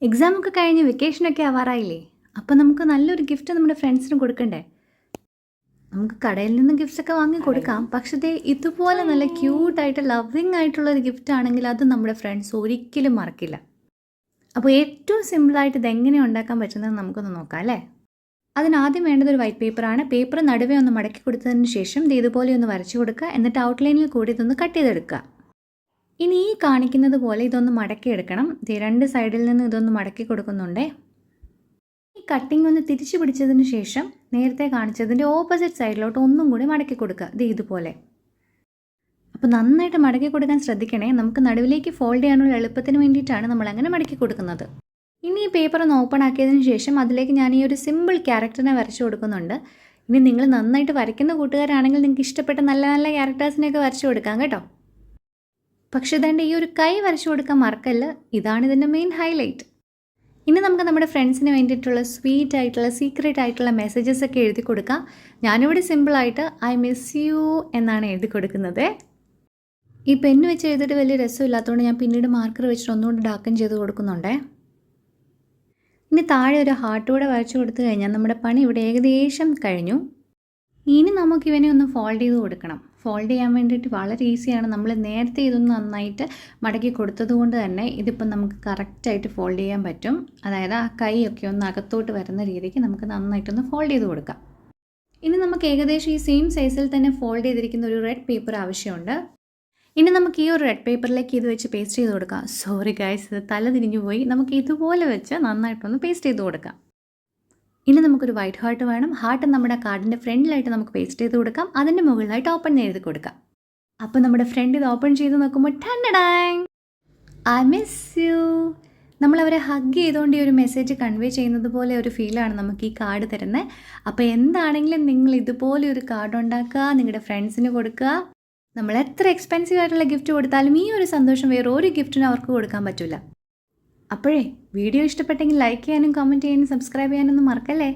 എക്സാമൊക്കെ കഴിഞ്ഞ് വെക്കേഷനൊക്കെ ആവാറായില്ലേ? അപ്പോൾ നമുക്ക് നല്ലൊരു ഗിഫ്റ്റ് നമ്മുടെ ഫ്രണ്ട്സിന് കൊടുക്കണ്ടേ? നമുക്ക് കടയിൽ നിന്ന് ഗിഫ്റ്റ്സൊക്കെ വാങ്ങി കൊടുക്കാം. പക്ഷേ ദേ ഇതുപോലെ നല്ല ക്യൂട്ടായിട്ട് ലവ്വിങ് ആയിട്ടുള്ളൊരു ഗിഫ്റ്റ് ആണെങ്കിൽ അത് നമ്മുടെ ഫ്രണ്ട്സ് ഒരിക്കലും മറക്കില്ല. അപ്പോൾ ഏറ്റവും സിമ്പിളായിട്ട് ഇതെങ്ങനെ ഉണ്ടാക്കാൻ പറ്റുന്നത് നമുക്കൊന്ന് നോക്കാം അല്ലേ? അതിനാദ്യം വേണ്ടത് ഒരു വൈറ്റ് പേപ്പറാണ്. പേപ്പർ നടുവേ ഒന്ന് മടക്കി കൊടുത്തതിന് ശേഷം ദേ ഇതുപോലെ ഒന്ന് വരച്ചു കൊടുക്കുക. എന്നിട്ട് ഔട്ട്ലൈനിൽ കൂടി ഇതൊന്ന് കട്ട് ചെയ്തെടുക്കുക. ഇനി ഈ കാണിക്കുന്നത് പോലെ ഇതൊന്ന് മടക്കി എടുക്കണം. രണ്ട് സൈഡിൽ നിന്ന് ഇതൊന്ന് മടക്കി കൊടുക്കുന്നുണ്ടേ. ഈ കട്ടിംഗ് ഒന്ന് തിരിച്ചു പിടിച്ചതിന് ശേഷം നേരത്തെ കാണിച്ചതിൻ്റെ ഓപ്പോസിറ്റ് സൈഡിലോട്ട് ഒന്നും കൂടി മടക്കി കൊടുക്കുക. ഇതുപോലെ. അപ്പോൾ നന്നായിട്ട് മടക്കി കൊടുക്കാൻ ശ്രദ്ധിക്കണേ. നമുക്ക് നടുവിലേക്ക് ഫോൾഡ് ചെയ്യാനുള്ള എളുപ്പത്തിന് വേണ്ടിയിട്ടാണ് നമ്മൾ അങ്ങനെ മടക്കി കൊടുക്കുന്നത്. ഇനി ഈ പേപ്പർ ഒന്ന് ഓപ്പൺ ആക്കിയതിന് ശേഷം അതിലേക്ക് ഞാൻ ഈ ഒരു സിമ്പിൾ ക്യാരക്ടറിനെ വരച്ചു കൊടുക്കുന്നുണ്ട്. ഇനി നിങ്ങൾ നന്നായിട്ട് വരയ്ക്കുന്ന കൂട്ടുകാരാണെങ്കിൽ നിങ്ങൾക്ക് ഇഷ്ടപ്പെട്ട നല്ല നല്ല ക്യാരക്ടേഴ്സിനെയൊക്കെ വരച്ചു കൊടുക്കാം കേട്ടോ. പക്ഷേ ഇതേണ്ട ഈ ഒരു കൈ വരച്ചു കൊടുക്കാൻ മറക്കല്ല. ഇതാണ് ഇതിൻ്റെ മെയിൻ ഹൈലൈറ്റ്. ഇനി നമുക്ക് നമ്മുടെ ഫ്രണ്ട്സിന് വേണ്ടിയിട്ടുള്ള സ്വീറ്റ് ആയിട്ടുള്ള സീക്രട്ട് ആയിട്ടുള്ള മെസ്സേജസ് ഒക്കെ എഴുതി കൊടുക്കാം. ഞാനിവിടെ സിമ്പിളായിട്ട് ഐ മിസ് യു എന്നാണ് എഴുതി കൊടുക്കുന്നത്. ഈ പെണ്ണ് വെച്ച് എഴുതിയിട്ട് വലിയ രസമില്ലാത്തതുകൊണ്ട് ഞാൻ പിന്നീട് മാർക്കർ വെച്ചിട്ട് ഒന്നുകൂടി ഡാർക്കൻ ചെയ്ത് കൊടുക്കുന്നുണ്ടേ. ഇനി താഴെ ഒരു ഹാർട്ട് കൂടെ വരച്ചു കൊടുത്തു കഴിഞ്ഞാൽ നമ്മുടെ പണി ഇവിടെ ഏകദേശം കഴിഞ്ഞു. ഇനി നമുക്ക് ഇവനെ ഒന്ന് ഫോൾഡ് ചെയ്ത് കൊടുക്കണം. ഫോൾഡ് ചെയ്യാൻ വേണ്ടിയിട്ട് വളരെ ഈസിയാണ്. നമ്മൾ നേരത്തെ ഇതൊന്ന് നന്നായിട്ട് മടക്കി കൊടുത്തത് കൊണ്ട് തന്നെ ഇതിപ്പം നമുക്ക് കറക്റ്റായിട്ട് ഫോൾഡ് ചെയ്യാൻ പറ്റും. അതായത് ആ കൈയൊക്കെ ഒന്ന് അകത്തോട്ട് വരുന്ന രീതിക്ക് നമുക്ക് നന്നായിട്ടൊന്ന് ഫോൾഡ് ചെയ്ത് കൊടുക്കാം. ഇനി നമുക്ക് ഏകദേശം ഈ സെയിം സൈസിൽ തന്നെ ഫോൾഡ് ചെയ്തിരിക്കുന്ന ഒരു റെഡ് പേപ്പർ ആവശ്യമുണ്ട്. ഇനി നമുക്ക് ഈ ഒരു റെഡ് പേപ്പറിലേക്ക് ഇത് വെച്ച് പേസ്റ്റ് ചെയ്ത് കൊടുക്കാം. സോറി ഗൈസ്, ഇത് തല തിരിഞ്ഞു പോയി. നമുക്ക് ഇതുപോലെ വെച്ച് നന്നായിട്ടൊന്ന് പേസ്റ്റ് ചെയ്ത് കൊടുക്കാം. ഇനി നമുക്കൊരു വൈറ്റ് ഹാർട്ട് വേണം. ഹാർട്ട് നമ്മുടെ കാർഡിൻ്റെ ഫ്രണ്ടിലായിട്ട് നമുക്ക് പേസ്റ്റ് ചെയ്ത് കൊടുക്കാം. അതിൻ്റെ മുകളിലായിട്ട് ഓപ്പൺ എഴുതി കൊടുക്കാം. അപ്പോൾ നമ്മുടെ ഫ്രണ്ട് ഇത് ഓപ്പൺ ചെയ്ത് നോക്കുമ്പോൾ ടണ്ടടാങ്, ഐ മിസ് യു. നമ്മളവരെ ഹഗ് ചെയ്തുകൊണ്ട് ഈ ഒരു മെസ്സേജ് കൺവേ ചെയ്യുന്നത് പോലെ ഒരു ഫീലാണ് നമുക്ക് ഈ കാർഡ് തരുന്നത്. അപ്പോൾ എന്താണെങ്കിലും നിങ്ങൾ ഇതുപോലെ ഒരു കാർഡ് ഉണ്ടാക്കുക, നിങ്ങളുടെ ഫ്രണ്ട്സിന് കൊടുക്കുക. നമ്മൾ എത്ര എക്സ്പെൻസീവ് ആയിട്ടുള്ള ഗിഫ്റ്റ് കൊടുത്താലും ഈ ഒരു സന്തോഷം വേറെ ഒരു ഗിഫ്റ്റിനും അവർക്ക് കൊടുക്കാൻ പറ്റില്ല. അപ്പോഴേ വീഡിയോ ഇഷ്ടപ്പെട്ടെങ്കിൽ ലൈക്ക് ചെയ്യാനും കമൻറ്റ് ചെയ്യാനും സബ്സ്ക്രൈബ് ചെയ്യാനൊന്നും മറക്കല്ലേ.